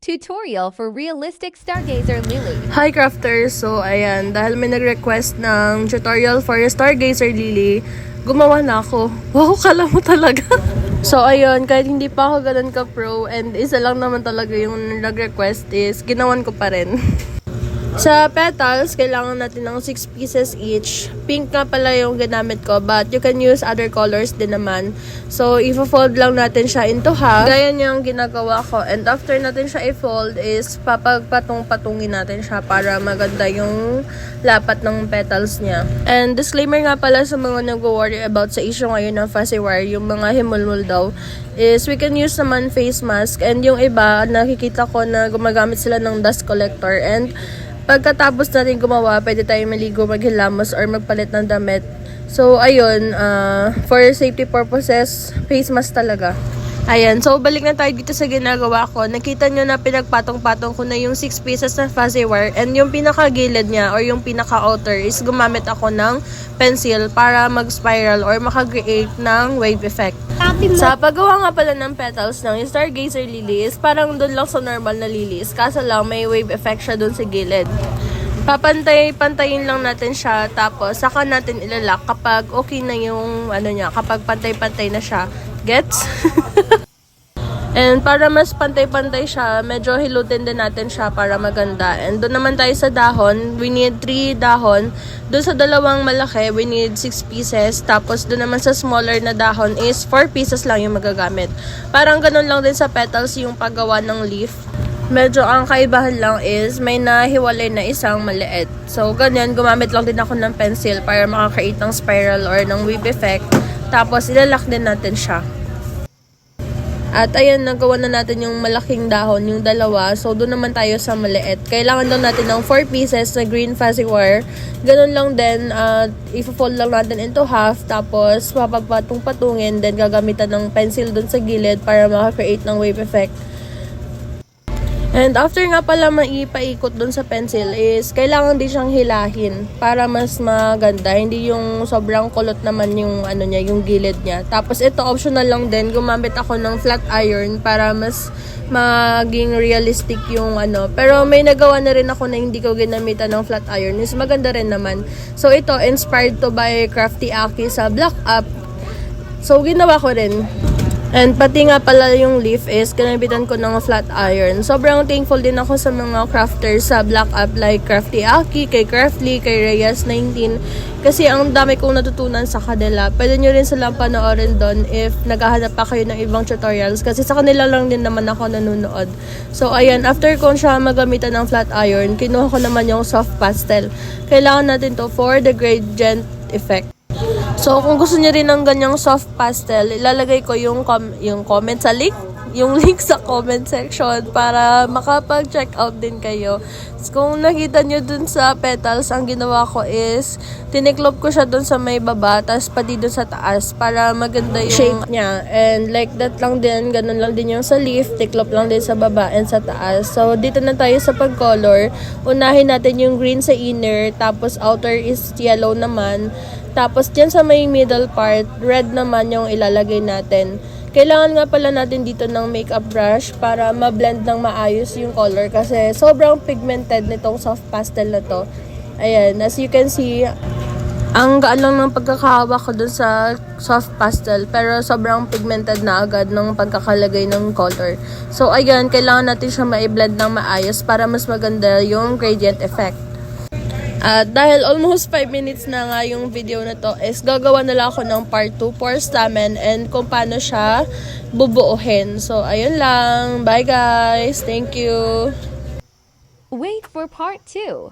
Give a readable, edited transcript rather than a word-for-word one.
Tutorial for realistic Stargazer Lily. Hi crafters! So ayan, dahil may nag-request ng tutorial for Stargazer Lily, gumawa na ako. Wow, kala mo talaga. So ayun, kahit hindi pa ako ganun ka-pro and isa lang naman talaga yung nag-request is ginawan ko pa rin. Sa petals, kailangan natin ng 6 pieces each. Pink nga pala yung ginamit ko, but you can use other colors din naman. So, i-fold lang natin siya into half. Gaya yung ginagawa ko. And after natin siya i-fold is papagpatong-patungin natin siya para maganda yung lapat ng petals niya. And disclaimer nga pala sa mga nag-worry about sa issue ngayon ng fuzzy wire, yung mga himulmul daw, is we can use naman face mask. And yung iba, nakikita ko na gumagamit sila ng dust collector. And pagkatapos natin gumawa, pwede tayo maligo, maghilamos, or magpalit ng damit. So, ayun, for safety purposes, face mask talaga. Ayan, so balik na tayo dito sa ginagawa ko. Nakita nyo na pinagpatong-patong ko na yung 6 pieces na fuzzy wire. And yung pinaka-gilid niya, or yung pinaka-outer, is gumamit ako ng pencil para mag-spiral or makag-create ng wave effect. Sa paggawa nga pala ng petals ng Stargazer lilies, parang doon lang sa normal na lilies. Kaso lang, may wave effect siya doon sa gilid. Papantay-pantayin lang natin siya, tapos saka natin ilalak kapag okay na yung ano niya, kapag pantay-pantay na siya. Gets? And para mas pantay-pantay siya, medyo hilutin din natin siya para maganda. And doon naman tayo sa dahon, we need 3 dahon. Doon sa dalawang malaki, we need 6 pieces. Tapos doon naman sa smaller na dahon is 4 pieces lang yung magagamit. Parang ganun lang din sa petals yung paggawa ng leaf. Medyo ang kaibahan lang is may nahiwalay na isang maliit. So ganyan, gumamit lang din ako ng pencil para makakreate ng spiral or ng wave effect. Tapos ilalak din natin siya. At ayan, nagawa na natin yung malaking dahon, yung dalawa. So, doon naman tayo sa maliit. Kailangan lang natin ng 4 pieces na green fuzzy wire. Ganun lang din, i-fold lang natin into half. Tapos, papagpatong-patungin. Then, gagamitan ng pencil doon sa gilid para makakreate ng wave effect. And after nga pala maipaikot dun sa pencil is kailangan din siyang hilahin para mas maganda. Hindi yung sobrang kulot naman yung ano niya, yung gilid niya. Tapos ito optional lang din, gumamit ako ng flat iron para mas maging realistic yung ano. Pero may nagawa na rin ako na hindi ko ginamitan ng flat iron. Is maganda rin naman. So ito inspired to by Crafty Aki sa Black Up. So ginawa ko rin. And pati nga pala yung leaf is kinabitan ko ng flat iron. Sobrang thankful din ako sa mga crafters sa Black Up like Crafty Aki, kay Craftly, kay Reyes19. Kasi ang dami kong natutunan sa kanila. Pwede nyo rin silang panoorin doon if naghahanap pa kayo ng ibang tutorials. Kasi sa kanila lang din naman ako nanonood. So ayan, after ko siya magamitan ng flat iron, kinuha ko naman yung soft pastel. Kailangan natin to for the gradient effect. So, kung gusto niyo rin ng ganyang soft pastel, ilalagay ko yung comment sa link, yung link sa comment section para makapag-check out din kayo. So, kung nakita niyo dun sa petals, ang ginawa ko is tiniklop ko siya dun sa may baba, tapos pati dun sa taas para maganda yung shape niya. And like that lang din, ganun lang din yung sa leaf, tiklop lang din sa baba and sa taas. So, dito na tayo sa pag-color. Unahin natin yung green sa inner, tapos outer is yellow naman. Tapos, dyan sa may middle part, red naman yung ilalagay natin. Kailangan nga pala natin dito ng makeup brush para ma-blend ng maayos yung color kasi sobrang pigmented nitong soft pastel na to. Ayan, as you can see, ang gaan lang ng pagkakahawak ko dun sa soft pastel pero sobrang pigmented na agad ng pagkakalagay ng color. So, ayan, kailangan natin siya ma-blend ng maayos para mas maganda yung gradient effect. At dahil almost 5 minutes na nga yung video na to is gagawa na lang ako ng part 2 for stamen and kung paano siya bubuuhin. So, ayun lang. Bye guys. Thank you. Wait for part 2.